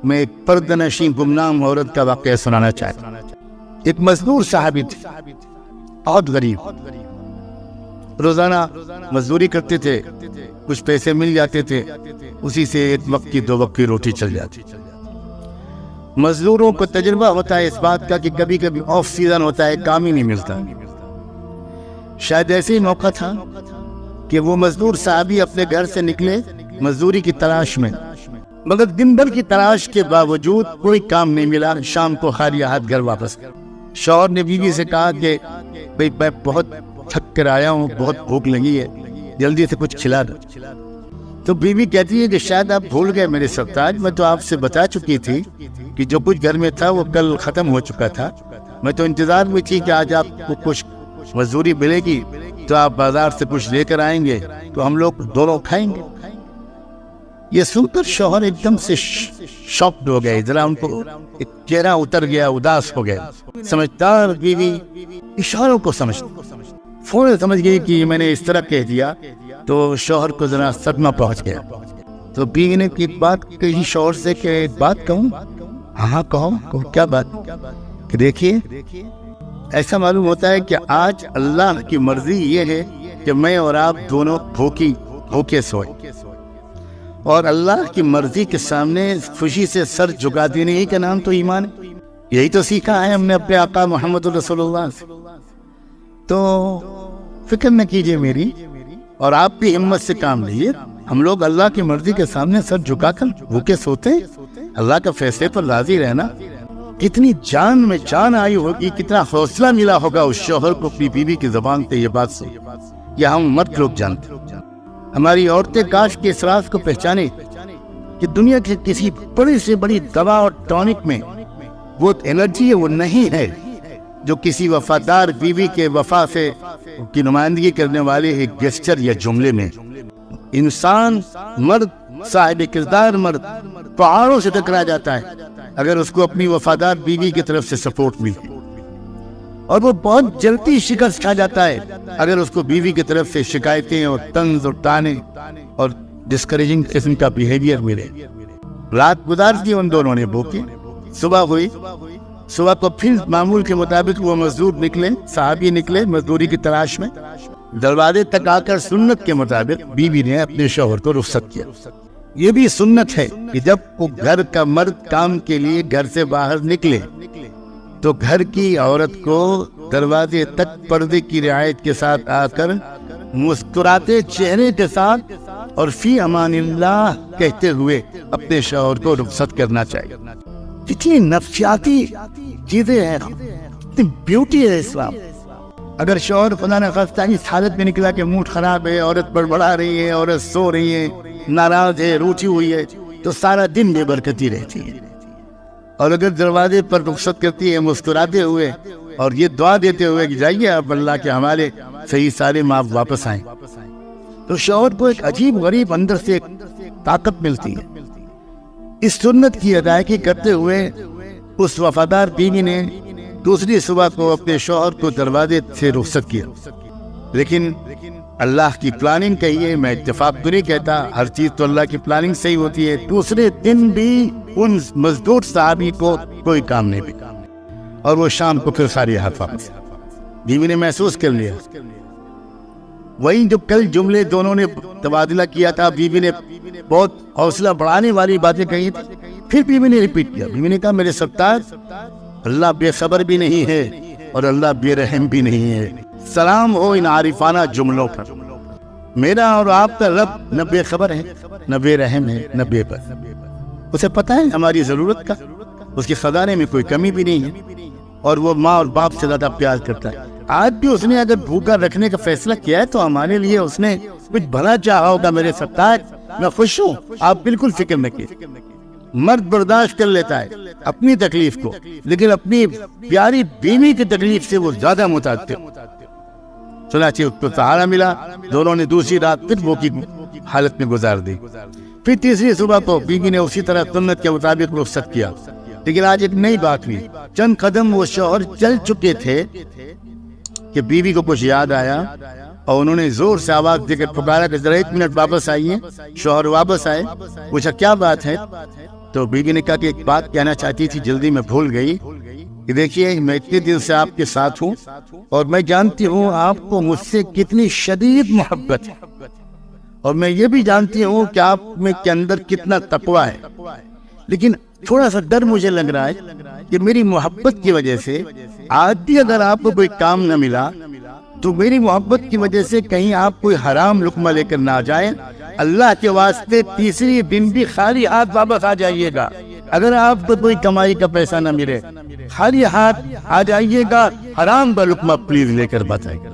میں ایک پردہ نشین گمنام عورت کا واقعہ سنانا چاہتا ہوں۔ ایک مزدور صحابی تھے، بہت غریب، روزانہ مزدوری کرتے تھے، کچھ پیسے مل جاتے تھے، اسی سے ایک وقت کی 2 وقت کی روٹی چل جاتی۔ مزدوروں کو تجربہ ہوتا ہے اس بات کا کہ کبھی کبھی آف سیزن ہوتا ہے، کام ہی نہیں ملتا۔ شاید ایسے ہی موقع تھا کہ وہ مزدور صحابی اپنے گھر سے نکلے مزدوری کی تلاش میں، مگر دن بھر کی تلاش کے باوجود کوئی کام نہیں ملا۔ شام کو خالی ہاتھ گھر واپس گئے۔ شوہر نے بیوی سے کہا کہ بھئی میں بہت تھک کر آیا ہوں، بہت بھوک لگی ہے، جلدی سے کچھ کھلا دو۔ تو بیوی کہتی ہے کہ شاید آپ بھول گئے میرے سرتاج، میں تو آپ سے بتا چکی تھی کہ جو کچھ گھر میں تھا وہ کل ختم ہو چکا تھا۔ میں تو انتظار میں تھی کہ آج آپ کو کچھ مزدوری ملے گی تو آپ بازار سے کچھ لے کر آئیں گے تو ہم لوگ دونوں کھائیں گے۔ یہ سن کر شوہر ایک دم سے شاکڈ ہو گئے، ذرا ان کو ایک چہرہ اتر گیا، اداس ہو گیا۔ سمجھدار بیوی اشاروں کو فوراً سمجھ گئی کہ میں نے اس طرح کہہ دیا تو شوہر کو ذرا صدمہ پہنچ گیا۔ تو بیوی نے ایک بات کہی شوہر سے کہ ایک بات کہوں؟ ہاں کہو، کیا بات؟ کہ دیکھیے، ایسا معلوم ہوتا ہے کہ آج اللہ کی مرضی یہ ہے کہ میں اور آپ دونوں بھوکے سوئے، اور اللہ کی مرضی کے سامنے خوشی سے سر جھکا دینے ہی کا نام تو ایمان ہے۔ یہی تو سیکھا ہے ہم نے اپنے آقا محمد رسول اللہ سے۔ تو فکر نہ کیجئے میری، اور آپ بھی ہمت سے کام لیجئے۔ ہم لوگ اللہ کی مرضی کے سامنے سر جھکا کر بھوکے سوتے، اللہ کا فیصلے پر راضی رہنا۔ کتنی جان میں جان آئی ہوگی، کتنا حوصلہ ملا ہوگا اس شوہر کو اپنی بیوی کی زبان سے یہ بات سن۔ یہ ہم مرد لوگ جانتے، ہماری عورتیں کاش کے اس راز کو پہچانے کہ دنیا کے کسی بڑی سے بڑی دوا اور ٹونک میں وہ انرجی ہے، وہ نہیں ہے جو کسی وفادار بیوی کے وفا سے کی نمائندگی کرنے والے ایک گیسچر یا جملے میں۔ انسان، مرد، صاحب کردار مرد پہاڑوں سے ٹکرا جاتا ہے اگر اس کو اپنی وفادار بیوی کی طرف سے سپورٹ ملے، اور وہ بہت جلدی شکست کھا جاتا ہے اگر اس کو بیوی کی طرف سے شکایتیں اور طنز اور تانے اور ڈسکریجنگ قسم کا بیہیویئر ملے۔ رات گزار دی ان دونوں نے بھوکے، صبح ہوئی، صبح کو پھر معمول کے مطابق وہ مزدور نکلے، صحابی نکلے مزدوری کی تلاش میں۔ دروازے تک آ کر سنت کے مطابق بیوی نے اپنے شوہر کو رخصت کیا۔ یہ بھی سنت ہے کہ جب وہ گھر کا مرد کام کے لیے گھر سے باہر نکلے تو گھر کی عورت کو دروازے تک پردے کی رعایت کے ساتھ آ کر مسکراتے چہرے کے ساتھ اور فی امان اللہ کہتے ہوئے اپنے شوہر کو رخصت کرنا چاہیے۔ کتنی نفسیاتی چیزیں ہیں، کتنی بیوٹی ہے اسلام۔ اگر شوہر خدا نخواستہ اس حالت میں نکلا کہ موڈ خراب ہے، عورت بڑبڑا رہی ہے، عورت سو رہی ہے، ناراض ہے، روٹھی ہوئی ہے، تو سارا دن بے برکتی رہتی ہے۔ اور اگر دروازے پر رخصت کرتی ہے مسکراتے ہوئے اور یہ دعا دیتے ہوئے کہ جائیے آپ اللہ کے حوالے، صحیح سارے ماں واپس آئیں، تو شوہر کو ایک عجیب غریب اندر سے ایک طاقت ملتی ہے۔ اس سنت کی ادائیگی کرتے ہوئے اس وفادار بیوی نے دوسری صبح کو اپنے شوہر کو دروازے سے رخصت کیا۔ لیکن اللہ کی پلاننگ کہیے، میں اتفاق تو نہیں کہتا، ہر چیز تو اللہ کی پلاننگ سے ہی ہوتی ہے۔ دوسرے دن بھی ان مزدور صحابی کو کوئی کام نہیں ملا، اور وہ شام کو پھر ساری ہاتھ واپس۔ بیوی نے محسوس کر لیا وہی جو کل جملے دونوں نے تبادلہ کیا تھا، بیوی نے بہت حوصلہ بڑھانے والی باتیں کہی تھی، پھر بیوی نے ریپیٹ کیا۔ بیوی نے کہا میرے سرتاج، اللہ بے خبر بھی نہیں ہے اور اللہ بے رحم بھی نہیں ہے۔ سلام ہو ان عارفانہ جملوں پر۔ میرا اور آپ کا رب نہ بے خبر ہے، نہ بے رحم ہے، نہ بے بس۔ اسے پتہ ہے ہماری ضرورت کا، اس کے خزانے میں کوئی کمی بھی نہیں ہے، اور وہ ماں اور باپ سے زیادہ پیار کرتا ہے۔ آج بھی اس نے اگر بھوکا رکھنے کا فیصلہ کیا ہے تو ہمارے لیے اس نے کچھ بھلا چاہا ہوگا۔ میرے سرتاج میں خوش ہوں، آپ بالکل فکر نہ کیجیے۔ مرد برداشت کر لیتا ہے اپنی تکلیف کو، لیکن اپنی پیاری بیوی کی تکلیف سے وہ زیادہ متاثر۔ چنانچہ اس کو سہارا ملا، دونوں نے دوسری رات پھر وہ کی حالت میں گزار دی۔ پھر تیسری صبح کو بیوی نے اسی طرح سنت کے مطابق رخصت کیا۔ لیکن آج ایک نئی بات ہوئی، چند قدم وہ شوہر چل چکے تھے کہ بیوی کو کچھ یاد آیا، اور انہوں نے زور سے آواز دے کر پکارا کہ ذرا 1 منٹ واپس آئیے۔ شوہر واپس آئے، پوچھا کیا بات ہے؟ تو بیوی نے کہا کہ ایک بات کہنا چاہتی تھی، جلدی میں بھول گئی کہ دیکھیے میں اتنے دن سے آپ کے ساتھ ہوں اور میں جانتی ہوں آپ کو مجھ سے کتنی شدید محبت ہے، اور میں یہ بھی جانتی ہوں کہ آپ میں کے اندر کتنا تقویٰ ہے، لیکن تھوڑا سا ڈر مجھے لگ رہا ہے کہ میری محبت کی وجہ سے آج بھی اگر آپ کو کوئی کام نہ ملا تو میری محبت کی وجہ سے کہیں آپ کوئی حرام لقمہ لے کر نہ آ جائیں، اللہ کے واسطے تیسری دن بھی خالی ہاتھ واپس آ جائیے گا۔ اگر آپ کو کوئی کمائی کا پیسہ نہ ملے خالی ہاتھ آ جائیے گا، حرام کا لقمہ پلیز لے کر بتائیے۔